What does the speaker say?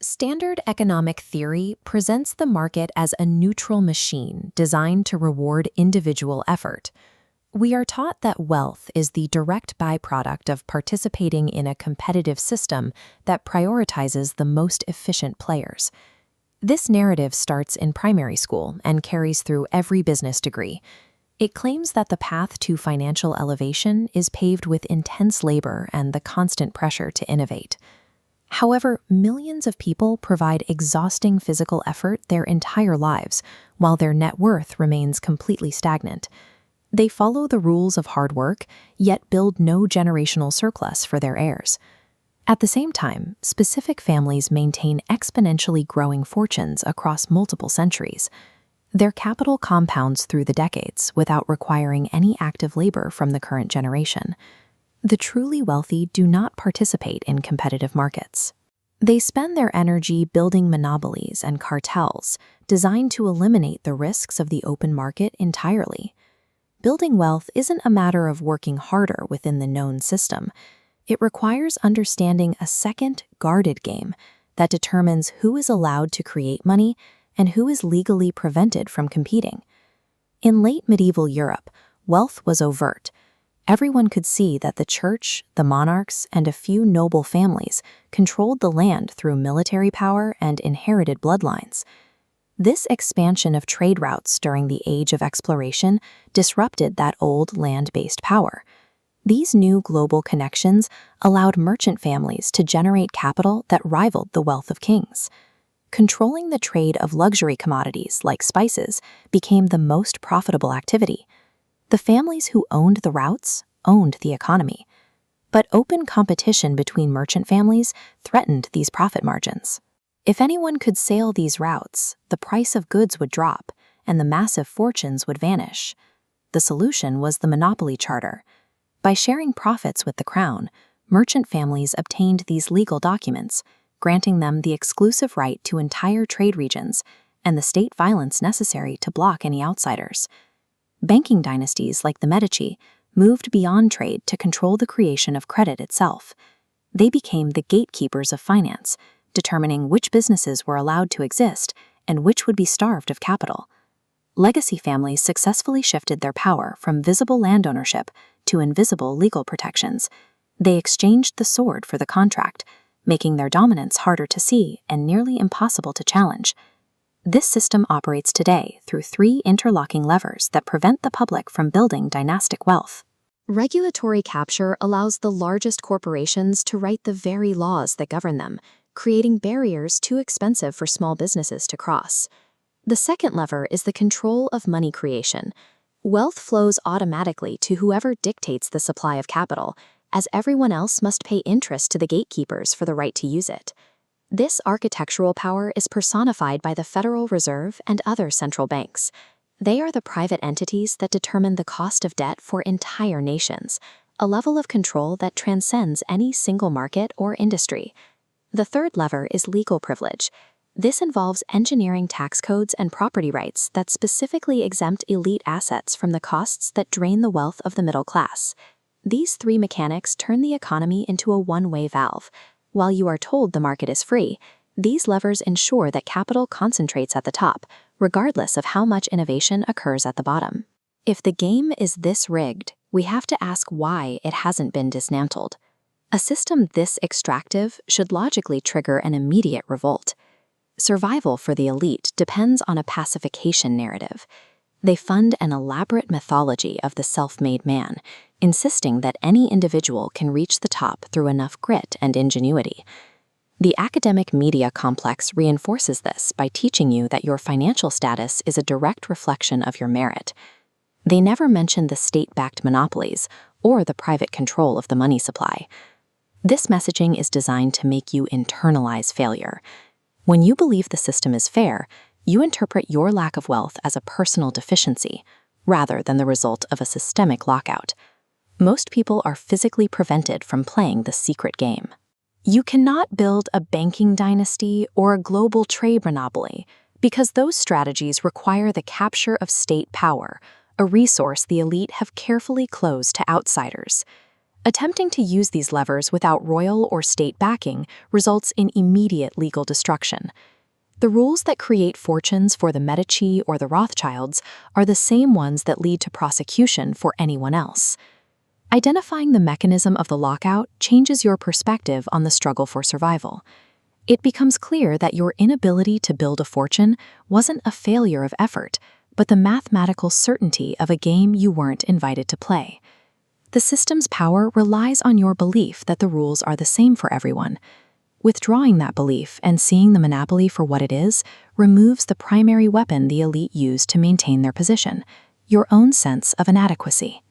Standard economic theory presents the market as a neutral machine designed to reward individual effort. We are taught that wealth is the direct byproduct of participating in a competitive system that prioritizes the most efficient players. This narrative starts in primary school and carries through every business degree. It claims that the path to financial elevation is paved with intense labor and the constant pressure to innovate. However, millions of people provide exhausting physical effort their entire lives, while their net worth remains completely stagnant. They follow the rules of hard work, yet build no generational surplus for their heirs. At the same time, specific families maintain exponentially growing fortunes across multiple centuries. Their capital compounds through the decades without requiring any active labor from the current generation. The truly wealthy do not participate in competitive markets. They spend their energy building monopolies and cartels designed to eliminate the risks of the open market entirely. Building wealth isn't a matter of working harder within the known system. It requires understanding a second, guarded game that determines who is allowed to create money and who is legally prevented from competing. In late medieval Europe, wealth was overt. Everyone could see that the church, the monarchs, and a few noble families controlled the land through military power and inherited bloodlines. This expansion of trade routes during the age of exploration disrupted that old land-based power. These new global connections allowed merchant families to generate capital that rivaled the wealth of kings. Controlling the trade of luxury commodities like spices became the most profitable activity. The families who owned the routes owned the economy. But open competition between merchant families threatened these profit margins. If anyone could sail these routes, the price of goods would drop, and the massive fortunes would vanish. The solution was the monopoly charter. By sharing profits with the crown, merchant families obtained these legal documents, granting them the exclusive right to entire trade regions and the state violence necessary to block any outsiders. Banking dynasties like the Medici moved beyond trade to control the creation of credit itself. They became the gatekeepers of finance, determining which businesses were allowed to exist and which would be starved of capital. Legacy families successfully shifted their power from visible land ownership to invisible legal protections. They exchanged the sword for the contract, making their dominance harder to see and nearly impossible to challenge. This system operates today through three interlocking levers that prevent the public from building dynastic wealth. Regulatory capture allows the largest corporations to write the very laws that govern them, creating barriers too expensive for small businesses to cross. The second lever is the control of money creation. Wealth flows automatically to whoever dictates the supply of capital, as everyone else must pay interest to the gatekeepers for the right to use it. This architectural power is personified by the Federal Reserve and other central banks. They are the private entities that determine the cost of debt for entire nations, a level of control that transcends any single market or industry. The third lever is legal privilege. This involves engineering tax codes and property rights that specifically exempt elite assets from the costs that drain the wealth of the middle class. These three mechanics turn the economy into a one-way valve. While you are told the market is free, these levers ensure that capital concentrates at the top, regardless of how much innovation occurs at the bottom. If the game is this rigged, we have to ask why it hasn't been dismantled. A system this extractive should logically trigger an immediate revolt. Survival for the elite depends on a pacification narrative. They fund an elaborate mythology of the self-made man, insisting that any individual can reach the top through enough grit and ingenuity. The academic media complex reinforces this by teaching you that your financial status is a direct reflection of your merit. They never mention the state-backed monopolies or the private control of the money supply. This messaging is designed to make you internalize failure. When you believe the system is fair, you interpret your lack of wealth as a personal deficiency, rather than the result of a systemic lockout. Most people are physically prevented from playing the secret game. You cannot build a banking dynasty or a global trade monopoly because those strategies require the capture of state power, a resource the elite have carefully closed to outsiders. Attempting to use these levers without royal or state backing results in immediate legal destruction. The rules that create fortunes for the Medici or the Rothschilds are the same ones that lead to prosecution for anyone else. Identifying the mechanism of the lockout changes your perspective on the struggle for survival. It becomes clear that your inability to build a fortune wasn't a failure of effort, but the mathematical certainty of a game you weren't invited to play. The system's power relies on your belief that the rules are the same for everyone. Withdrawing that belief and seeing the monopoly for what it is removes the primary weapon the elite use to maintain their position, your own sense of inadequacy.